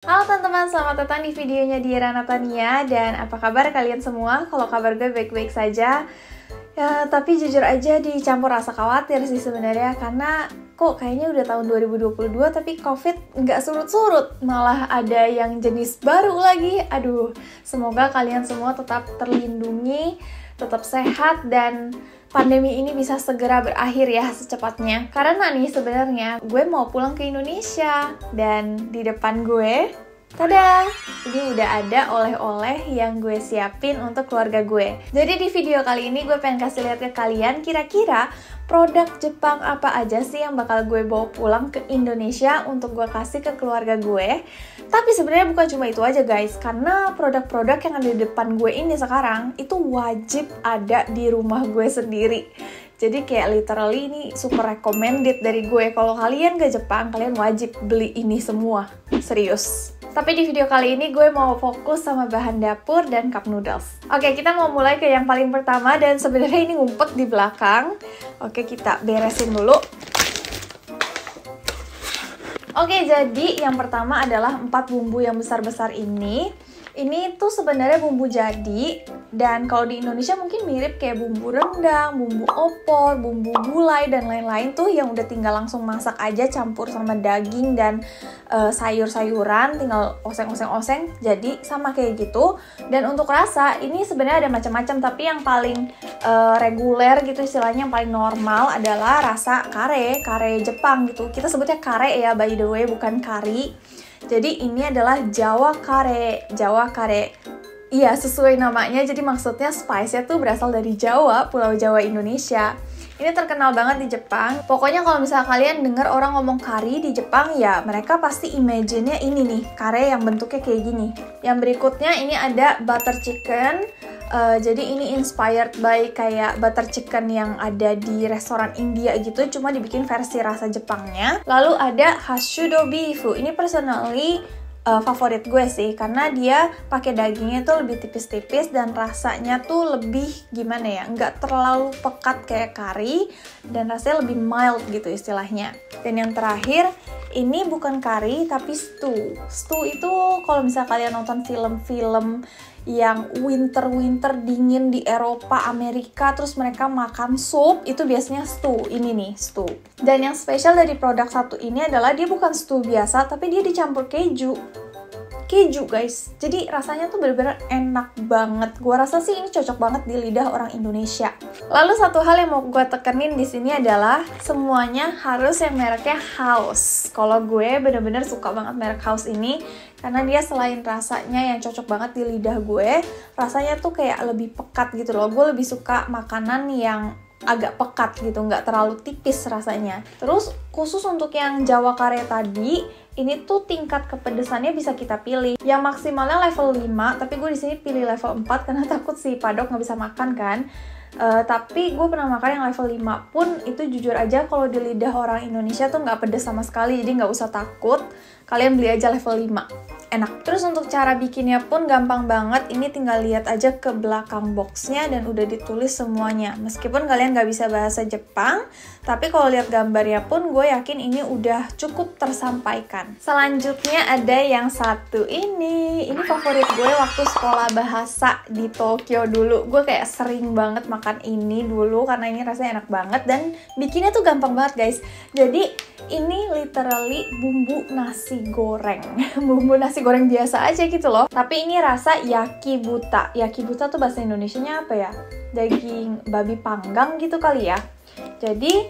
Halo teman-teman, selamat datang di videonya Diera Natania. Dan apa kabar kalian semua? Kalau kabar gue baik-baik saja. Ya, tapi jujur aja dicampur rasa khawatir sih sebenarnya. Karena kok kayaknya udah tahun 2022 tapi COVID nggak surut-surut. Malah ada yang jenis baru lagi. Aduh, semoga kalian semua tetap terlindungi, tetap sehat, dan pandemi ini bisa segera berakhir ya secepatnya. Karena nih sebenarnya gue mau pulang ke Indonesia. Dan di depan gue, tada! Ini udah ada oleh-oleh yang gue siapin untuk keluarga gue. Jadi di video kali ini gue pengen kasih lihat ke kalian kira-kira produk Jepang apa aja sih yang bakal gue bawa pulang ke Indonesia untuk gue kasih ke keluarga gue. Tapi sebenarnya bukan cuma itu aja guys, karena produk-produk yang ada di depan gue ini sekarang itu wajib ada di rumah gue sendiri. Jadi kayak literally ini super recommended dari gue. Kalau kalian ke Jepang, kalian wajib beli ini semua. Serius. Tapi di video kali ini gue mau fokus sama bahan dapur dan cup noodles. Oke, kita mau mulai ke yang paling pertama dan sebenarnya ini ngumpet di belakang. Oke, kita beresin dulu. Oke, jadi yang pertama adalah 4 bumbu yang besar-besar ini. Ini tuh sebenarnya bumbu jadi, dan kalau di Indonesia mungkin mirip kayak bumbu rendang, bumbu opor, bumbu gulai, dan lain-lain tuh yang udah tinggal langsung masak aja campur sama daging dan sayur-sayuran, tinggal oseng-oseng-oseng, jadi sama kayak gitu. Dan untuk rasa, ini sebenarnya ada macam-macam, tapi yang paling reguler gitu istilahnya, yang paling normal adalah rasa kare Jepang gitu. Kita sebutnya kare ya, by the way, bukan kari. Jadi ini adalah Jawa kare. Iya, sesuai namanya, jadi maksudnya spice-nya tuh berasal dari Jawa, Pulau Jawa, Indonesia. Ini terkenal banget di Jepang. Pokoknya kalau misalnya kalian dengar orang ngomong kari di Jepang, ya mereka pasti imagine-nya ini nih, kare yang bentuknya kayak gini. Yang berikutnya ini ada butter chicken. Jadi ini inspired by kayak butter chicken yang ada di restoran India gitu, cuma dibikin versi rasa Jepangnya. Lalu ada hashudo beef. Ini personally favorit gue sih, karena dia pakai dagingnya tuh lebih tipis-tipis dan rasanya tuh lebih gimana ya, nggak terlalu pekat kayak kari dan rasanya lebih mild gitu istilahnya. Dan yang terakhir ini bukan kari tapi stew. Stew itu kalau misalnya kalian nonton film-film yang winter dingin di Eropa, Amerika, terus mereka makan sup, itu biasanya stew. Ini nih, stew. Dan yang spesial dari produk satu ini adalah dia bukan stew biasa, tapi dia dicampur keju guys. Jadi rasanya tuh bener-bener enak banget. Gua rasa sih ini cocok banget di lidah orang Indonesia. Lalu satu hal yang mau gue tekenin di sini adalah semuanya harus yang mereknya House. Kalau gue bener-bener suka banget merek House ini karena dia selain rasanya yang cocok banget di lidah gue, rasanya tuh kayak lebih pekat gitu loh. Gue lebih suka makanan yang agak pekat gitu, nggak terlalu tipis rasanya. Terus khusus untuk yang Jawa kare tadi, ini tuh tingkat kepedesannya bisa kita pilih. Yang maksimalnya level 5, tapi gue di sini pilih level 4 karena takut si Padok nggak bisa makan kan. Tapi gue pernah makan yang level 5 pun itu jujur aja kalau di lidah orang Indonesia tuh nggak pedes sama sekali, jadi nggak usah takut. Kalian beli aja level 5. Enak. Terus untuk cara bikinnya pun gampang banget. Ini tinggal lihat aja ke belakang boxnya dan udah ditulis semuanya. Meskipun kalian nggak bisa bahasa Jepang, tapi kalau lihat gambarnya pun gue yakin ini udah cukup tersampaikan. Selanjutnya ada yang satu ini. Ini favorit gue waktu sekolah bahasa di Tokyo dulu. Gue kayak sering banget makan ini dulu karena ini rasanya enak banget dan bikinnya tuh gampang banget guys. Jadi ini literally bumbu nasi goreng. Bumbu nasi goreng biasa aja gitu loh. Tapi ini rasa yakibuta. Yakibuta tuh bahasa Indonesianya apa ya? Daging babi panggang gitu kali ya. Jadi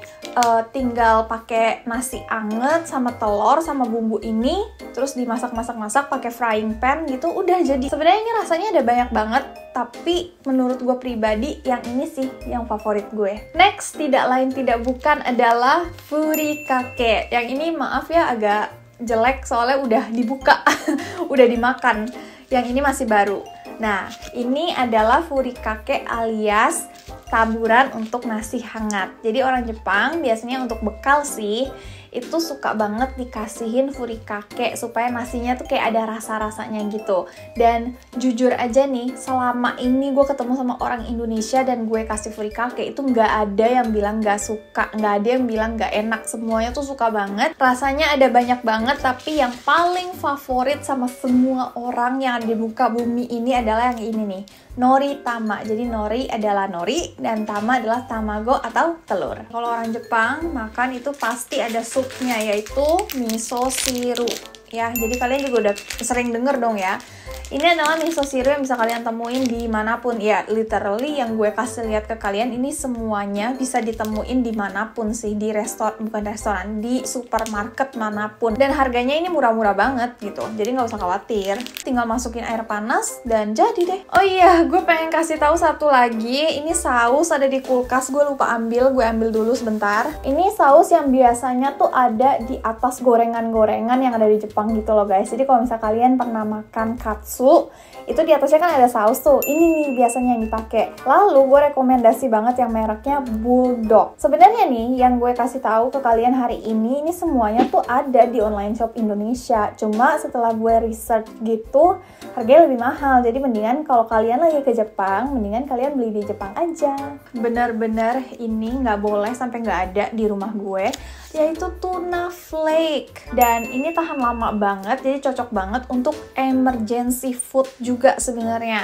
tinggal pakai nasi anget sama telur sama bumbu ini, terus dimasak-masak pakai frying pan gitu, udah jadi. Sebenarnya ini rasanya ada banyak banget, tapi menurut gue pribadi yang ini sih yang favorit gue. Next, tidak lain tidak bukan adalah furikake. Yang ini maaf ya agak jelek soalnya udah dibuka, udah dimakan. Yang ini masih baru. Nah, ini adalah furikake alias taburan untuk nasi hangat. Jadi orang Jepang biasanya untuk bekal sih, itu suka banget dikasihin furikake supaya nasinya tuh kayak ada rasa-rasanya gitu. Dan jujur aja nih, selama ini gue ketemu sama orang Indonesia dan gue kasih furikake itu nggak ada yang bilang nggak suka, nggak ada yang bilang nggak enak, semuanya tuh suka banget. Rasanya ada banyak banget, tapi yang paling favorit sama semua orang yang ada di muka bumi ini adalah yang ini nih, nori tama. Jadi nori adalah nori dan tama adalah tamago atau telur. Kalau orang Jepang makan itu pasti ada supnya, yaitu miso siru ya. Jadi kalian juga udah sering denger dong ya. Ini adalah miso siru yang bisa kalian temuin dimanapun. Ya, literally yang gue kasih lihat ke kalian ini semuanya bisa ditemuin dimanapun sih. Di bukan restoran, di supermarket manapun. Dan harganya ini murah-murah banget gitu. Jadi nggak usah khawatir. Tinggal masukin air panas dan jadi deh. Oh iya, gue pengen kasih tahu satu lagi. Ini saus ada di kulkas. Gue lupa ambil. Gue ambil dulu sebentar. Ini saus yang biasanya tuh ada di atas gorengan-gorengan yang ada di Jepang gitu loh guys. Jadi kalau misalnya kalian pernah makan katsu, itu di atasnya kan ada saus tuh. Ini nih biasanya yang dipakai. Lalu gue rekomendasi banget yang mereknya Bulldog. Sebenarnya nih yang gue kasih tahu ke kalian hari ini semuanya tuh ada di online shop Indonesia. Cuma setelah gue research gitu, harganya lebih mahal. Jadi mendingan kalau kalian lagi ke Jepang, mendingan kalian beli di Jepang aja. Bener-bener ini nggak boleh sampai nggak ada di rumah gue, yaitu tuna flake. Dan ini tahan lama banget, jadi cocok banget untuk emergency food juga sebenarnya.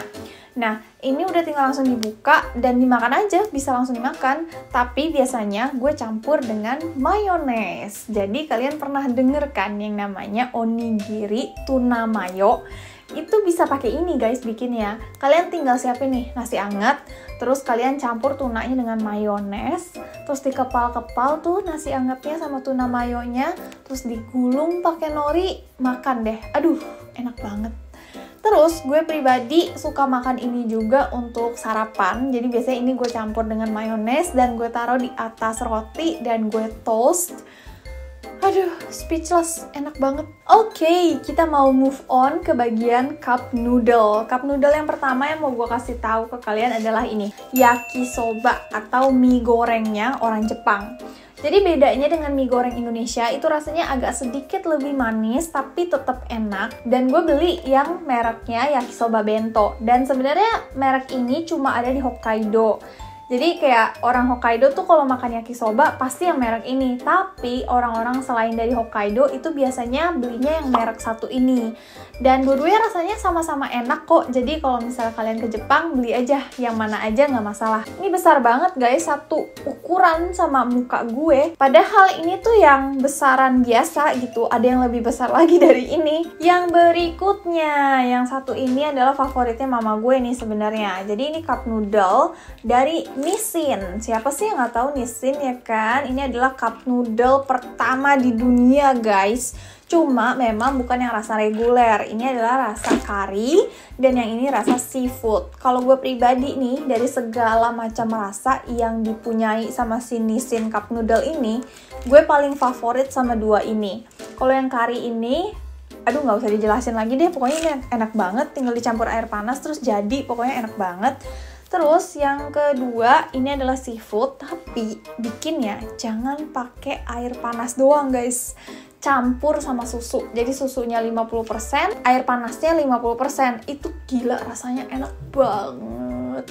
Nah, ini udah tinggal langsung dibuka dan dimakan aja, bisa langsung dimakan. Tapi biasanya gue campur dengan mayones. Jadi kalian pernah denger kan yang namanya onigiri tuna mayo? Itu bisa pakai ini guys bikinnya. Kalian tinggal siapin nih nasi anget, terus kalian campur tunanya dengan mayones, terus dikepal-kepal tuh nasi angetnya sama tuna mayonya, terus digulung pakai nori, makan deh. Aduh, enak banget. Terus gue pribadi suka makan ini juga untuk sarapan. Jadi biasanya ini gue campur dengan mayones dan gue taruh di atas roti dan gue toast. Aduh, speechless, enak banget. Oke, kita mau move on ke bagian cup noodle. Cup noodle yang pertama yang mau gue kasih tahu ke kalian adalah ini, yakisoba atau mie gorengnya orang Jepang. Jadi bedanya dengan mie goreng Indonesia itu rasanya agak sedikit lebih manis tapi tetap enak. Dan gue beli yang mereknya yakisoba bento. Dan sebenarnya merek ini cuma ada di Hokkaido. Jadi kayak orang Hokkaido tuh kalau makan yakisoba pasti yang merek ini. Tapi orang-orang selain dari Hokkaido itu biasanya belinya yang merek satu ini. Dan dua-duanya rasanya sama-sama enak kok. Jadi kalau misalnya kalian ke Jepang, beli aja yang mana aja nggak masalah. Ini besar banget guys, satu ukuran sama muka gue. Padahal ini tuh yang besaran biasa gitu. Ada yang lebih besar lagi dari ini. Yang berikutnya, yang satu ini adalah favoritnya mama gue nih sebenarnya. Jadi ini cup noodle dari Nissin. Siapa sih yang nggak tahu Nissin ya kan? Ini adalah cup noodle pertama di dunia guys. Cuma memang bukan yang rasa reguler. Ini adalah rasa kari dan yang ini rasa seafood. Kalau gue pribadi nih, dari segala macam rasa yang dipunyai sama si Nissin cup noodle ini, gue paling favorit sama dua ini. Kalau yang kari ini, aduh nggak usah dijelasin lagi deh. Pokoknya ini enak banget. Tinggal dicampur air panas terus jadi. Pokoknya enak banget. Terus yang kedua ini adalah seafood, tapi bikinnya jangan pakai air panas doang guys. Campur sama susu. Jadi susunya 50%, air panasnya 50%. Itu gila rasanya enak banget.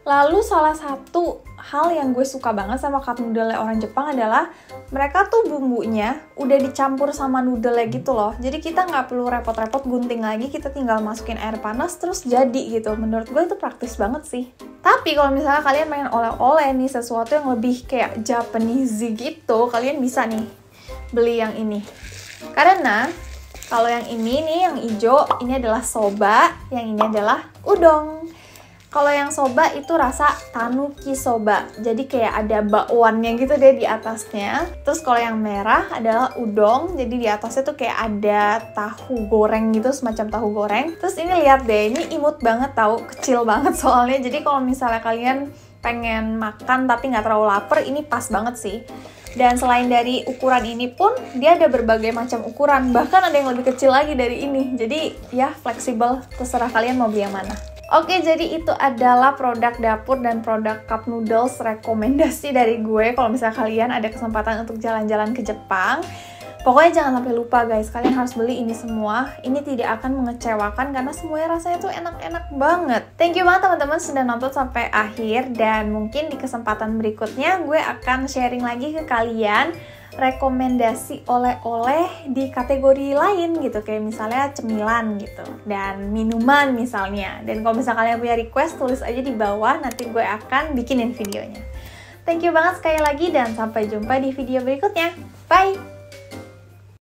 Lalu salah satu hal yang gue suka banget sama cup noodle orang Jepang adalah mereka tuh bumbunya udah dicampur sama noodle gitu loh. Jadi kita nggak perlu repot-repot gunting lagi, kita tinggal masukin air panas terus jadi gitu. Menurut gue itu praktis banget sih. Tapi kalau misalnya kalian pengen oleh-oleh nih sesuatu yang lebih kayak Japanese gitu, kalian bisa nih beli yang ini. Karena kalau yang ini nih, yang hijau, ini adalah soba, yang ini adalah udon. Kalau yang soba itu rasa tanuki soba, jadi kayak ada bakwannya gitu deh di atasnya. Terus kalau yang merah adalah udon, jadi di atasnya tuh kayak ada tahu goreng gitu, semacam tahu goreng. Terus ini lihat deh, ini imut banget tahu, kecil banget soalnya. Jadi kalau misalnya kalian pengen makan tapi nggak terlalu lapar, ini pas banget sih. Dan selain dari ukuran ini pun, dia ada berbagai macam ukuran. Bahkan ada yang lebih kecil lagi dari ini. Jadi ya fleksibel, terserah kalian mau beli yang mana. Oke, jadi itu adalah produk dapur dan produk cup noodles rekomendasi dari gue. Kalau misalnya kalian ada kesempatan untuk jalan-jalan ke Jepang, pokoknya jangan sampai lupa guys, kalian harus beli ini semua. Ini tidak akan mengecewakan karena semuanya rasanya tuh enak-enak banget. Thank you banget teman-teman sudah nonton sampai akhir, dan mungkin di kesempatan berikutnya gue akan sharing lagi ke kalian rekomendasi oleh-oleh di kategori lain gitu, kayak misalnya cemilan gitu dan minuman misalnya. Dan kalau misalnya kalian punya request, tulis aja di bawah, nanti gue akan bikinin videonya. Thank you banget sekali lagi dan sampai jumpa di video berikutnya. Bye!